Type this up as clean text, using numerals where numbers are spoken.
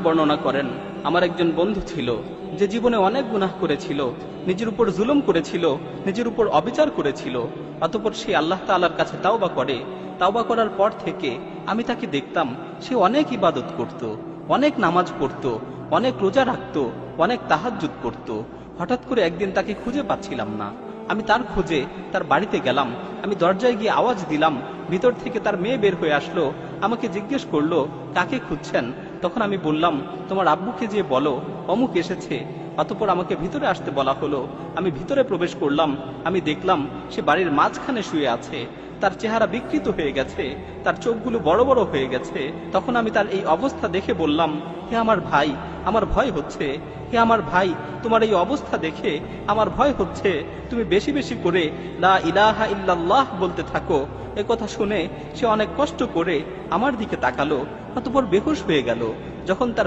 বর্ণনা করেন, আমার একজন বন্ধু ছিল যে জীবনে অনেক গুনাহ করেছিল, নিজের উপর জুলুম করেছিল, নিজের উপর অবিচার করেছিল। অতঃপর সে আল্লাহ তাআলার কাছে তাওবা করে। তাওবা করার পর থেকে আমি তাকে দেখতাম সে অনেক ইবাদত করত, অনেক নামাজ পড়ত, অনেক রোজা রাখত, অনেক তাহাজ্জুদ করত। হঠাৎ করে একদিন তাকে খুঁজে পাচ্ছিলাম না। আমি তার খোঁজে তার বাড়িতে গেলাম। আমি দরজায় গিয়ে আওয়াজ দিলাম, ভিতর থেকে তার মেয়ে বের হয়ে আসলো। আমাকে জিজ্ঞেস করলো, কাকে খুঁজছেন? তখন আমি বললাম, তোমার আব্বুকে যে বলো অমুক এসেছে। অতঃপর আমাকে ভিতরে আসতে বলা হলো। আমি ভিতরে প্রবেশ করলাম। আমি দেখলাম সে বাড়ির মাঝখানে শুয়ে আছে। তার চেহারা বিকৃত হয়ে গেছে, তার চোখগুলো বড় বড় হয়ে গেছে। তখন আমি তার এই অবস্থা দেখে বললাম, হে আমার ভাই, আমার ভয় হচ্ছে। হে আমার ভাই, তোমার এই অবস্থা দেখে আমার ভয় হচ্ছে। তুমি বেশি বেশি করে লা ইলাহা ইল্লাল্লাহ বলতে থাকো। এ কথা শুনে সে অনেক কষ্ট করে আমার দিকে তাকালো, অতঃপর বেহুশ হয়ে গেল। যখন তার